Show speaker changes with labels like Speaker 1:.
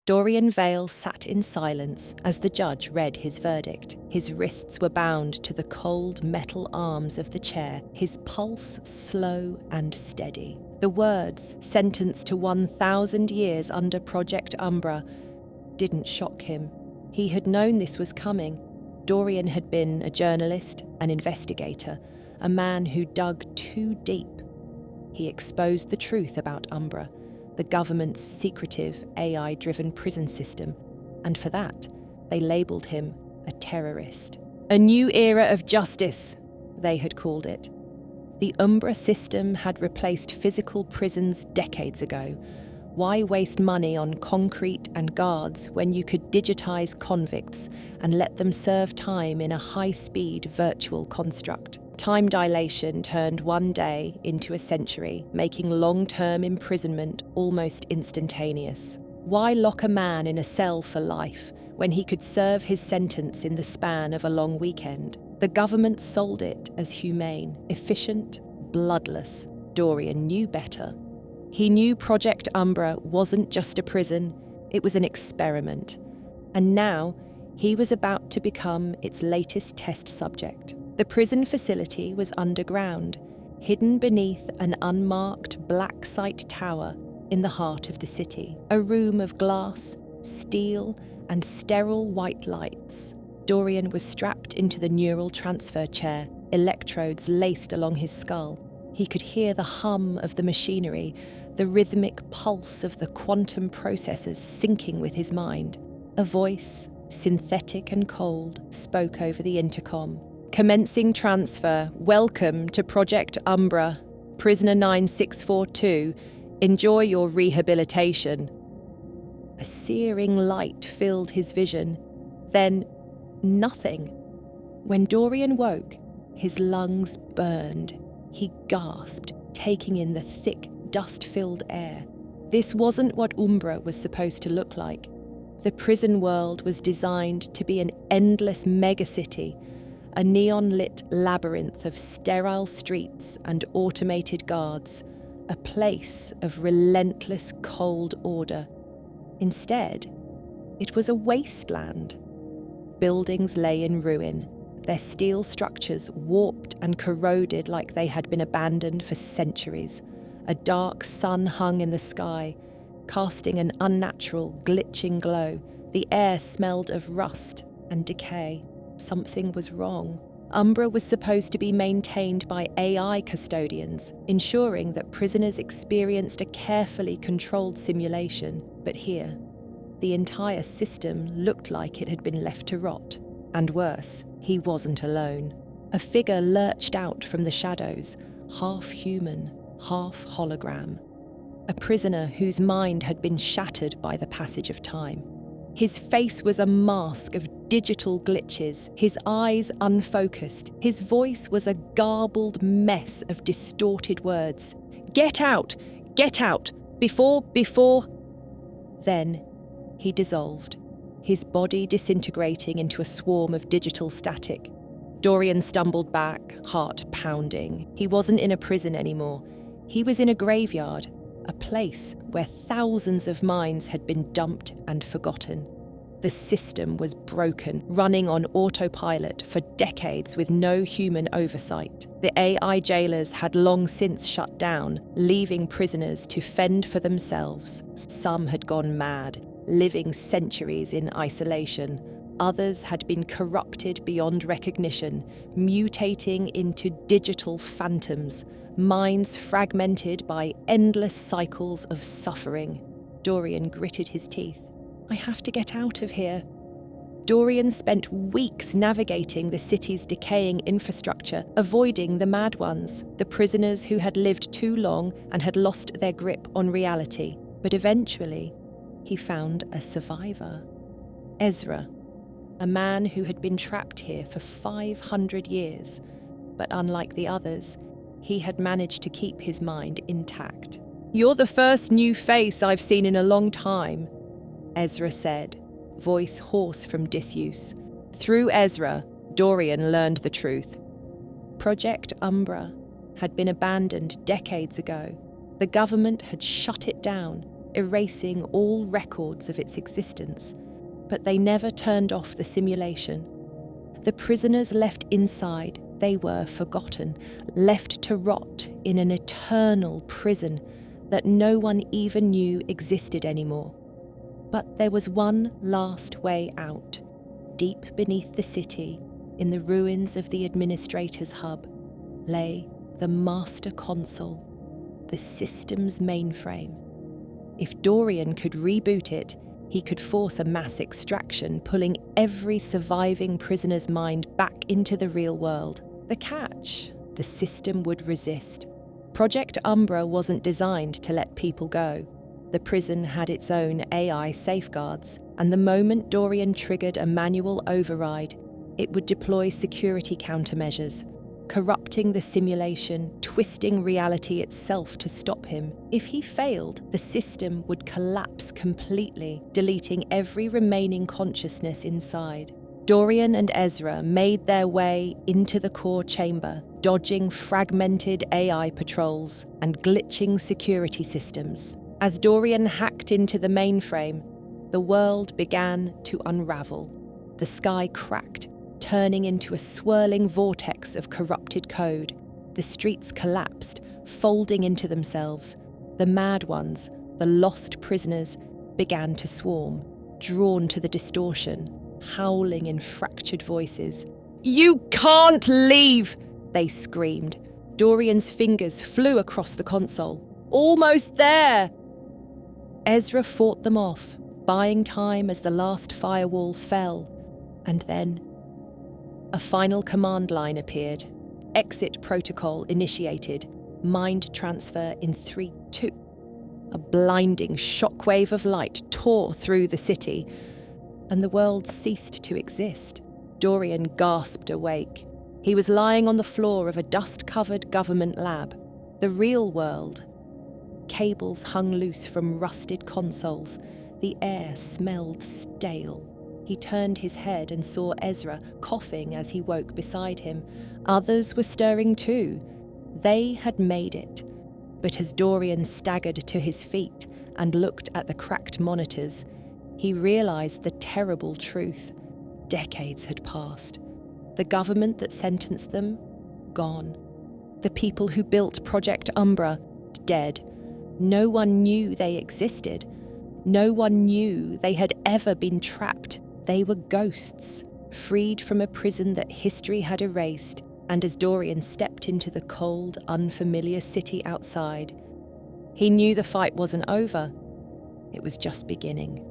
Speaker 1: Dorian Vale sat in silence as the judge read his verdict. His wrists were bound to the cold metal arms of the chair, his pulse slow and steady. The words, sentenced to 1,000 years under Project Umbra, didn't shock him. He had known this was coming. Dorian had been a journalist, an investigator, a man who dug too deep. He exposed the truth about Umbra, the government's secretive AI-driven prison system, and for that, they labelled him a terrorist. A new era of justice, they had called it. The Umbra system had replaced physical prisons decades ago. Why waste money on concrete and guards when you could digitize convicts and let them serve time in a high-speed virtual construct? Time dilation turned one day into a century, making long-term imprisonment almost instantaneous. Why lock a man in a cell for life when he could serve his sentence in the span of a long weekend? The government sold it as humane, efficient, bloodless. Dorian knew better. He knew Project Umbra wasn't just a prison, it was an experiment. And now, he was about to become its latest test subject. The prison facility was underground, hidden beneath an unmarked black site tower in the heart of the city. A room of glass, steel, and sterile white lights. Dorian was strapped into the neural transfer chair, electrodes laced along his skull. He could hear the hum of the machinery, the rhythmic pulse of the quantum processors syncing with his mind. A voice, synthetic and cold, spoke over the intercom. Commencing transfer. Welcome to Project Umbra. Prisoner 9642. Enjoy your rehabilitation. A searing light filled his vision. Then, nothing. When Dorian woke, his lungs burned. He gasped, taking in the thick, dust-filled air. This wasn't what Umbra was supposed to look like. The prison world was designed to be an endless megacity, a neon-lit labyrinth of sterile streets and automated guards, a place of relentless cold order. Instead, it was a wasteland. Buildings lay in ruin, their steel structures warped and corroded like they had been abandoned for centuries. A dark sun hung in the sky, casting an unnatural, glitching glow. The air smelled of rust and decay. Something was wrong. Umbra was supposed to be maintained by AI custodians, ensuring that prisoners experienced a carefully controlled simulation. But here, the entire system looked like it had been left to rot. And worse, he wasn't alone. A figure lurched out from the shadows, half human, half hologram. A prisoner whose mind had been shattered by the passage of time. His face was a mask of digital glitches, his eyes unfocused. His voice was a garbled mess of distorted words. Get out! Get out! Before... Then he dissolved, his body disintegrating into a swarm of digital static. Dorian stumbled back, heart pounding. He wasn't in a prison anymore. He was in a graveyard, a place where thousands of minds had been dumped and forgotten. The system was broken, running on autopilot for decades with no human oversight. The AI jailers had long since shut down, leaving prisoners to fend for themselves. Some had gone mad, living centuries in isolation. Others had been corrupted beyond recognition, mutating into digital phantoms, minds fragmented by endless cycles of suffering. Dorian gritted his teeth. I have to get out of here. Dorian spent weeks navigating the city's decaying infrastructure, avoiding the mad ones, the prisoners who had lived too long and had lost their grip on reality. But eventually, he found a survivor. Ezra, a man who had been trapped here for 500 years, but unlike the others, he had managed to keep his mind intact. You're the first new face I've seen in a long time, Ezra said, voice hoarse from disuse. Through Ezra, Dorian learned the truth. Project Umbra had been abandoned decades ago. The government had shut it down, erasing all records of its existence. But they never turned off the simulation. The prisoners left inside, they were forgotten, left to rot in an eternal prison that no one even knew existed anymore. But there was one last way out. Deep beneath the city, in the ruins of the administrator's hub, lay the master console, the system's mainframe. If Dorian could reboot it, he could force a mass extraction, pulling every surviving prisoner's mind back into the real world. The catch: the system would resist. Project Umbra wasn't designed to let people go. The prison had its own AI safeguards, and the moment Dorian triggered a manual override, it would deploy security countermeasures, corrupting the simulation, twisting reality itself to stop him. If he failed, the system would collapse completely, deleting every remaining consciousness inside. Dorian and Ezra made their way into the core chamber, dodging fragmented AI patrols and glitching security systems. As Dorian hacked into the mainframe, the world began to unravel. The sky cracked, turning into a swirling vortex of corrupted code. The streets collapsed, folding into themselves. The mad ones, the lost prisoners, began to swarm, drawn to the distortion, howling in fractured voices. "You can't leave!" they screamed. Dorian's fingers flew across the console. "Almost there!" Ezra fought them off, buying time as the last firewall fell. And then a final command line appeared. Exit protocol initiated. Mind transfer in 3, 2. A blinding shockwave of light tore through the city, and the world ceased to exist. Dorian gasped awake. He was lying on the floor of a dust-covered government lab. The real world. Cables hung loose from rusted consoles. The air smelled stale. He turned his head and saw Ezra coughing as he woke beside him. Others were stirring too. They had made it. But as Dorian staggered to his feet and looked at the cracked monitors, he realized the terrible truth. Decades had passed. The government that sentenced them, gone. The people who built Project Umbra, dead. No one knew they existed. No one knew they had ever been trapped. They were ghosts, freed from a prison that history had erased. And as Dorian stepped into the cold, unfamiliar city outside, he knew the fight wasn't over. It was just beginning.